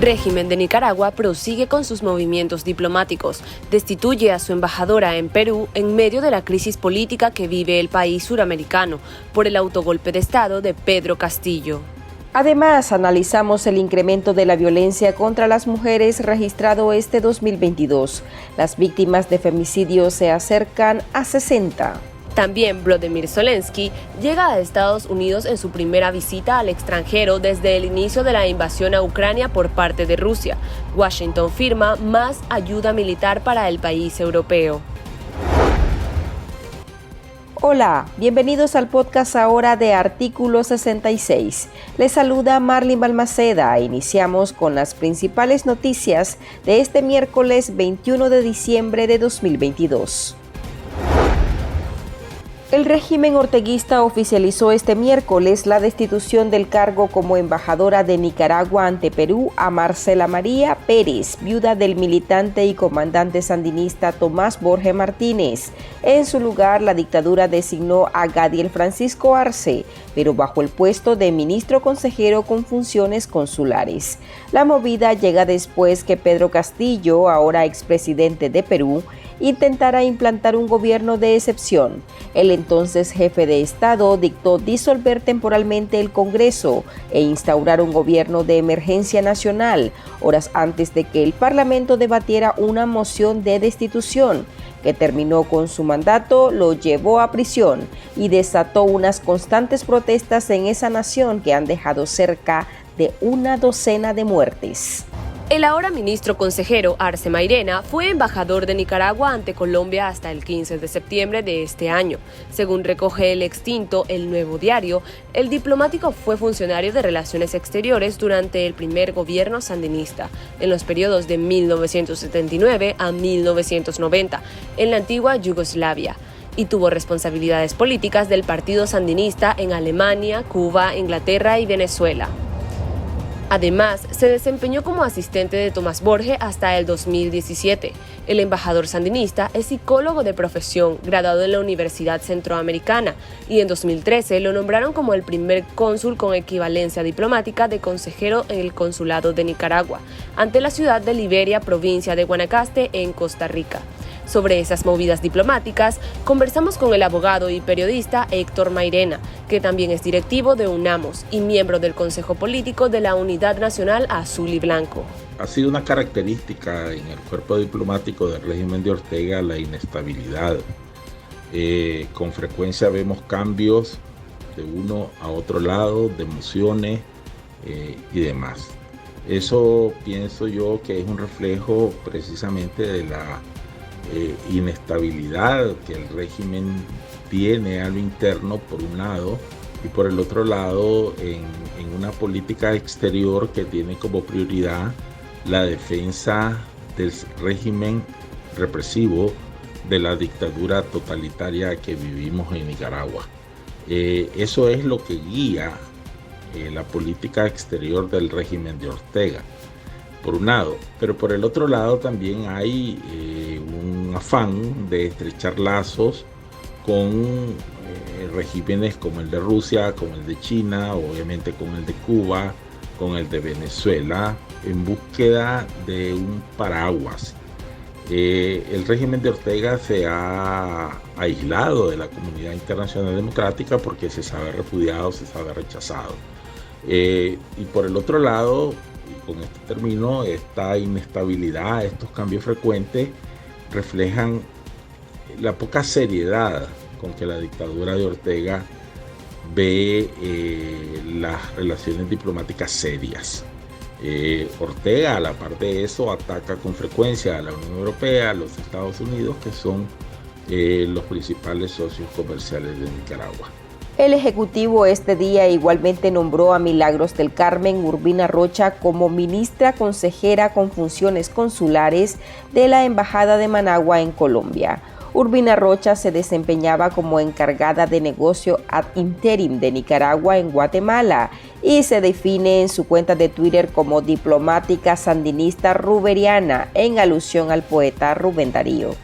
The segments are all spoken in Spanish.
Régimen de Nicaragua prosigue con sus movimientos diplomáticos. Destituye a su embajadora en Perú en medio de la crisis política que vive el país suramericano por el autogolpe de Estado de Pedro Castillo. Además, analizamos el incremento de la violencia contra las mujeres registrado este 2022. Las víctimas de femicidio se acercan a 60. También Volodymyr Zelensky llega a Estados Unidos en su primera visita al extranjero desde el inicio de la invasión a Ucrania por parte de Rusia. Washington firma más ayuda militar para el país europeo. Hola, bienvenidos al podcast ahora de Artículo 66. Les saluda Marlene Balmaceda. Iniciamos con las principales noticias de este miércoles 21 de diciembre de 2022. El régimen orteguista oficializó este miércoles la destitución del cargo como embajadora de Nicaragua ante Perú a Marcela María Pérez, viuda del militante y comandante sandinista Tomás Borge Martínez. En su lugar, la dictadura designó a Gadiel Francisco Arce, pero bajo el puesto de ministro consejero con funciones consulares. La movida llega después que Pedro Castillo, ahora expresidente de Perú, intentara implantar un gobierno de excepción. El entonces jefe de Estado dictó disolver temporalmente el Congreso e instaurar un gobierno de emergencia nacional, horas antes de que el Parlamento debatiera una moción de destitución, que terminó con su mandato, lo llevó a prisión y desató unas constantes protestas en esa nación que han dejado cerca de una docena de muertes. El ahora ministro consejero Arce Mairena fue embajador de Nicaragua ante Colombia hasta el 15 de septiembre de este año. Según recoge el extinto El Nuevo Diario, el diplomático fue funcionario de Relaciones Exteriores durante el primer gobierno sandinista, en los periodos de 1979 a 1990, en la antigua Yugoslavia, y tuvo responsabilidades políticas del partido sandinista en Alemania, Cuba, Inglaterra y Venezuela. Además, se desempeñó como asistente de Tomás Borge hasta el 2017. El embajador sandinista es psicólogo de profesión, graduado en la Universidad Centroamericana, y en 2013 lo nombraron como el primer cónsul con equivalencia diplomática de consejero en el Consulado de Nicaragua, ante la ciudad de Liberia, provincia de Guanacaste, en Costa Rica. Sobre esas movidas diplomáticas, conversamos con el abogado y periodista Héctor Mairena, que también es directivo de UNAMOS y miembro del Consejo Político de la Unidad Nacional Azul y Blanco. Ha sido una característica en el cuerpo diplomático del régimen de Ortega la inestabilidad. Con frecuencia vemos cambios de uno a otro lado, de emociones y demás. Eso pienso yo que es un reflejo precisamente de la inestabilidad que el régimen tiene a lo interno por un lado y por el otro lado en una política exterior que tiene como prioridad la defensa del régimen represivo de la dictadura totalitaria que vivimos en Nicaragua. Eso es lo que guía la política exterior del régimen de Ortega, por un lado, pero por el otro lado también hay un afán de estrechar lazos con regímenes como el de Rusia, como el de China, obviamente con el de Cuba, con el de Venezuela, en búsqueda de un paraguas. El régimen de Ortega se ha aislado de la comunidad internacional democrática porque se sabe repudiado, se sabe rechazado. Y por el otro lado, y con esto termino, esta inestabilidad, estos cambios frecuentes reflejan la poca seriedad con que la dictadura de Ortega ve las relaciones diplomáticas serias. Ortega, a la par de eso, ataca con frecuencia a la Unión Europea, a los Estados Unidos, que son los principales socios comerciales de Nicaragua. El Ejecutivo este día igualmente nombró a Milagros del Carmen Urbina Rocha como ministra consejera con funciones consulares de la Embajada de Managua en Colombia. Urbina Rocha se desempeñaba como encargada de negocio ad interim de Nicaragua en Guatemala y se define en su cuenta de Twitter como diplomática sandinista ruberiana, en alusión al poeta Rubén Darío.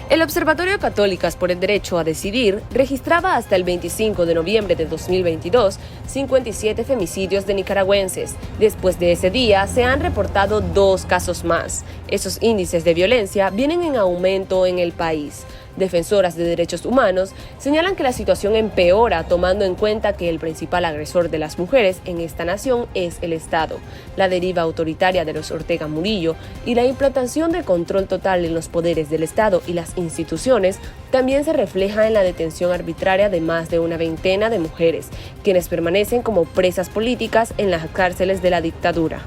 El Observatorio Católicas por el Derecho a Decidir registraba hasta el 25 de noviembre de 2022 57 femicidios de nicaragüenses. Después de ese día se han reportado 2 casos más. Esos índices de violencia vienen en aumento en el país. Defensoras de derechos humanos señalan que la situación empeora tomando en cuenta que el principal agresor de las mujeres en esta nación es el Estado, la deriva autoritaria de los Ortega Murillo y la implantación del control total en los poderes del Estado y las instituciones también se refleja en la detención arbitraria de más de una veintena de mujeres, quienes permanecen como presas políticas en las cárceles de la dictadura.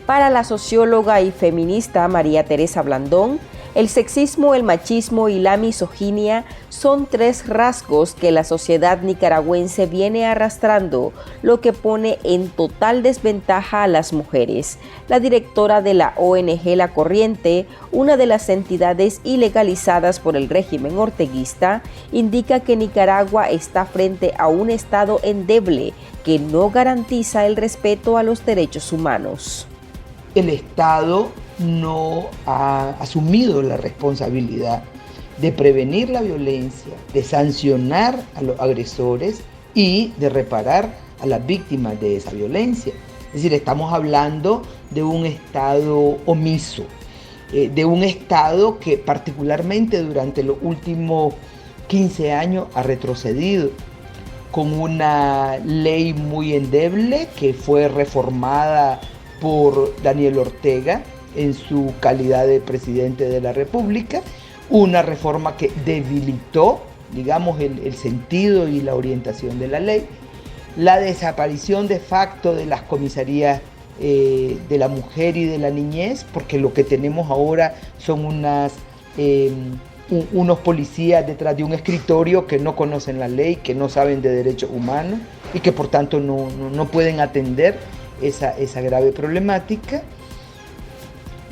Para la socióloga y feminista María Teresa Blandón, el sexismo, el machismo y la misoginia son 3 rasgos que la sociedad nicaragüense viene arrastrando, lo que pone en total desventaja a las mujeres. La directora de la ONG La Corriente, una de las entidades ilegalizadas por el régimen orteguista, indica que Nicaragua está frente a un Estado endeble que no garantiza el respeto a los derechos humanos. El Estado no ha asumido la responsabilidad de prevenir la violencia, de sancionar a los agresores y de reparar a las víctimas de esa violencia. Es decir, estamos hablando de un Estado omiso, de un Estado que particularmente durante los últimos 15 años ha retrocedido, con una ley muy endeble que fue reformada por Daniel Ortega en su calidad de presidente de la República, una reforma que debilitó, digamos, el sentido y la orientación de la ley, la desaparición de facto de las comisarías de la mujer y de la niñez, porque lo que tenemos ahora son unos policías detrás de un escritorio que no conocen la ley, que no saben de derechos humanos y que por tanto no pueden atender esa grave problemática.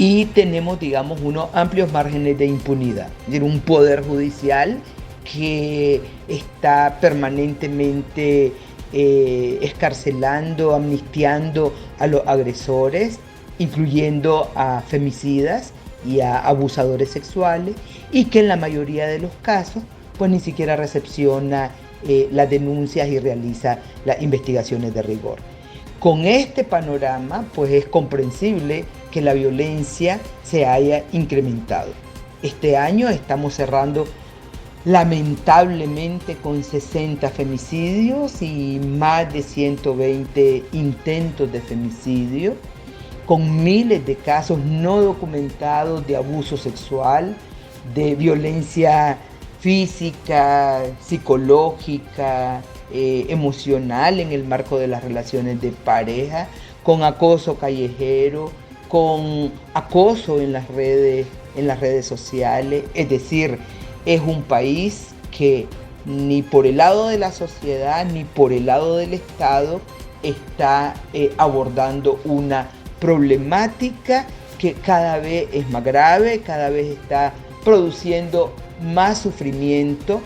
Y tenemos, digamos, unos amplios márgenes de impunidad, es decir, un poder judicial que está permanentemente escarcelando, amnistiando a los agresores, incluyendo a femicidas y a abusadores sexuales, y que en la mayoría de los casos pues ni siquiera recepciona las denuncias y realiza las investigaciones de rigor. Con este panorama, pues es comprensible que la violencia se haya incrementado. Este año estamos cerrando lamentablemente con 60 femicidios y más de 120 intentos de femicidio, con miles de casos no documentados de abuso sexual, de violencia física, psicológica, emocional en el marco de las relaciones de pareja, con acoso callejero, con acoso en las redes sociales. Es decir, es un país que ni por el lado de la sociedad ni por el lado del Estado está abordando una problemática que cada vez es más grave, cada vez está produciendo más sufrimiento,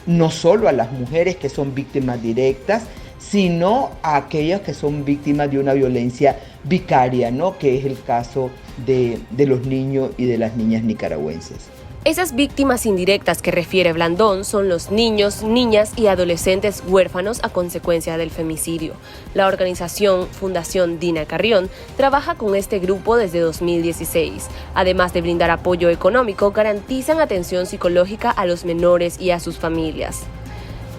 no solo a las mujeres que son víctimas directas, sino a aquellas que son víctimas de una violencia vicaria, ¿no? Que es el caso de los niños y de las niñas nicaragüenses. Esas víctimas indirectas que refiere Blandón son los niños, niñas y adolescentes huérfanos a consecuencia del femicidio. La organización Fundación Dina Carrión trabaja con este grupo desde 2016. Además de brindar apoyo económico, garantizan atención psicológica a los menores y a sus familias.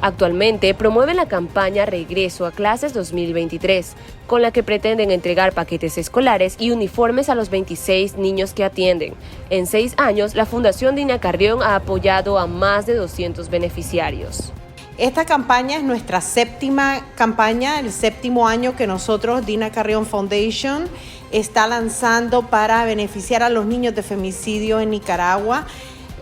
Actualmente promueven la campaña Regreso a Clases 2023, con la que pretenden entregar paquetes escolares y uniformes a los 26 niños que atienden. En 6 años, la Fundación Dina Carrión ha apoyado a más de 200 beneficiarios. Esta campaña es nuestra 7ª campaña, el 7º año que nosotros, Dina Carrión Foundation, está lanzando para beneficiar a los niños de femicidio en Nicaragua.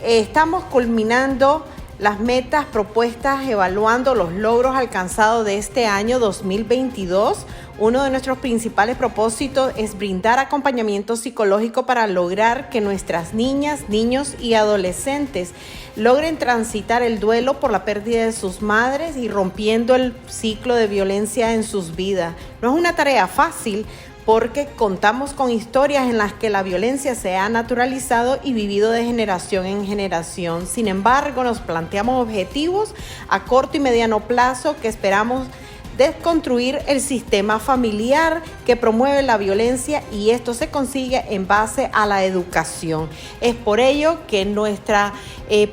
Estamos culminando las metas propuestas, evaluando los logros alcanzados de este año 2022. Uno de nuestros principales propósitos es brindar acompañamiento psicológico para lograr que nuestras niñas, niños y adolescentes logren transitar el duelo por la pérdida de sus madres y rompiendo el ciclo de violencia en sus vidas. No es una tarea fácil, porque contamos con historias en las que la violencia se ha naturalizado y vivido de generación en generación. Sin embargo, nos planteamos objetivos a corto y mediano plazo que esperamos desconstruir el sistema familiar que promueve la violencia, y esto se consigue en base a la educación. Es por ello que nuestro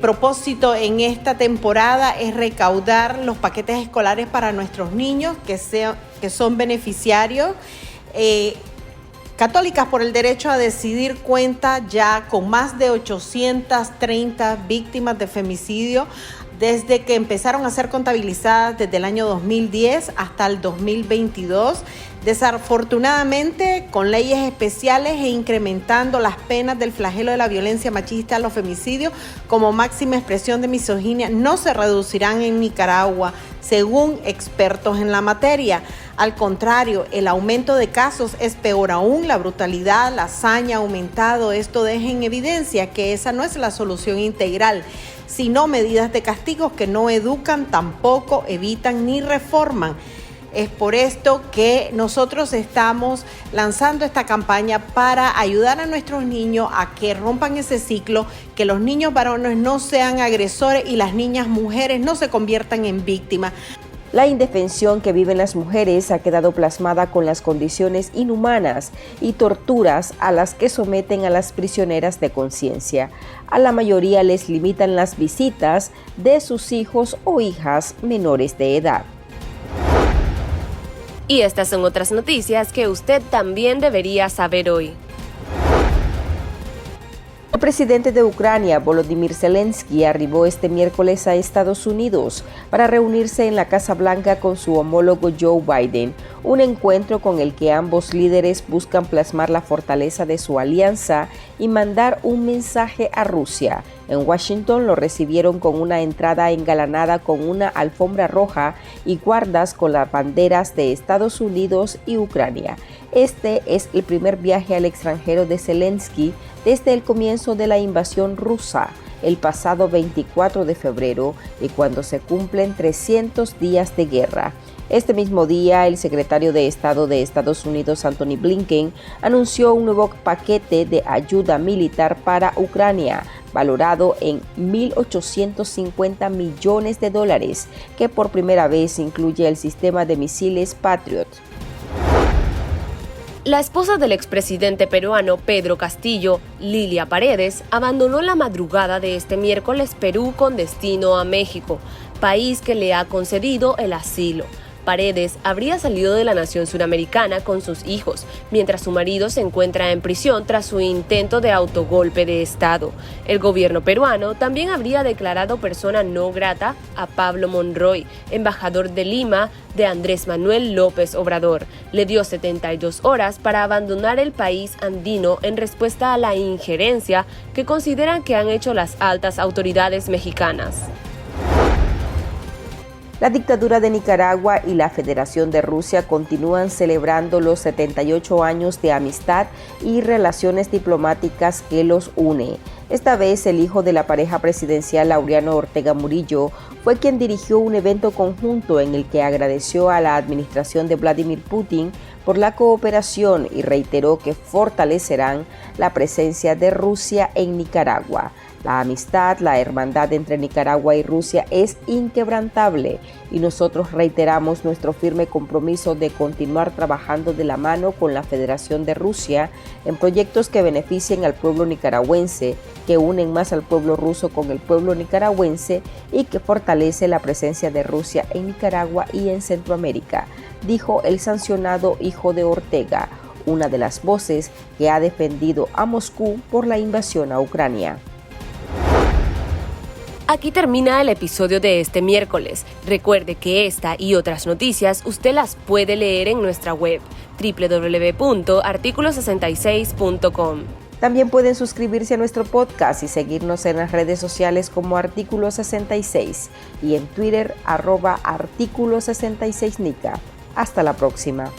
propósito en esta temporada es recaudar los paquetes escolares para nuestros niños que son beneficiarios. Católicas por el Derecho a Decidir cuenta ya con más de 830 víctimas de femicidio desde que empezaron a ser contabilizadas desde el año 2010 hasta el 2022. Desafortunadamente, con leyes especiales e incrementando las penas del flagelo de la violencia machista, los femicidios como máxima expresión de misoginia no se reducirán en Nicaragua, según expertos en la materia. Al contrario, el aumento de casos es peor aún. La brutalidad, la hazaña ha aumentado. Esto deja en evidencia que esa no es la solución integral, sino medidas de castigos que no educan, tampoco evitan ni reforman. Es por esto que nosotros estamos lanzando esta campaña para ayudar a nuestros niños a que rompan ese ciclo, que los niños varones no sean agresores y las niñas mujeres no se conviertan en víctimas. La indefensión que viven las mujeres ha quedado plasmada con las condiciones inhumanas y torturas a las que someten a las prisioneras de conciencia. A la mayoría les limitan las visitas de sus hijos o hijas menores de edad. Y estas son otras noticias que usted también debería saber hoy. El presidente de Ucrania, Volodymyr Zelensky, arribó este miércoles a Estados Unidos para reunirse en la Casa Blanca con su homólogo Joe Biden, un encuentro con el que ambos líderes buscan plasmar la fortaleza de su alianza y mandar un mensaje a Rusia. En Washington lo recibieron con una entrada engalanada con una alfombra roja y guardas con las banderas de Estados Unidos y Ucrania. Este es el primer viaje al extranjero de Zelensky desde el comienzo de la invasión rusa, el pasado 24 de febrero, y cuando se cumplen 300 días de guerra. Este mismo día, el secretario de Estado de Estados Unidos, Antony Blinken, anunció un nuevo paquete de ayuda militar para Ucrania, valorado en $1.850 millones, que por primera vez incluye el sistema de misiles Patriot. La esposa del expresidente peruano Pedro Castillo, Lilia Paredes, abandonó la madrugada de este miércoles Perú con destino a México, país que le ha concedido el asilo. Paredes habría salido de la nación suramericana con sus hijos, mientras su marido se encuentra en prisión tras su intento de autogolpe de Estado. El gobierno peruano también habría declarado persona no grata a Pablo Monroy, embajador de Lima de Andrés Manuel López Obrador. Le dio 72 horas para abandonar el país andino en respuesta a la injerencia que consideran que han hecho las altas autoridades mexicanas. La dictadura de Nicaragua y la Federación de Rusia continúan celebrando los 78 años de amistad y relaciones diplomáticas que los une. Esta vez el hijo de la pareja presidencial, Laureano Ortega Murillo, fue quien dirigió un evento conjunto en el que agradeció a la administración de Vladimir Putin por la cooperación y reiteró que fortalecerán la presencia de Rusia en Nicaragua. La amistad, la hermandad entre Nicaragua y Rusia es inquebrantable y nosotros reiteramos nuestro firme compromiso de continuar trabajando de la mano con la Federación de Rusia en proyectos que beneficien al pueblo nicaragüense, que unen más al pueblo ruso con el pueblo nicaragüense y que fortalece la presencia de Rusia en Nicaragua y en Centroamérica, dijo el sancionado hijo de Ortega, una de las voces que ha defendido a Moscú por la invasión a Ucrania. Aquí termina el episodio de este miércoles. Recuerde que esta y otras noticias usted las puede leer en nuestra web www.articulo66.com. También pueden suscribirse a nuestro podcast y seguirnos en las redes sociales como Artículo 66 y en Twitter @Artículo 66Nica. Hasta la próxima.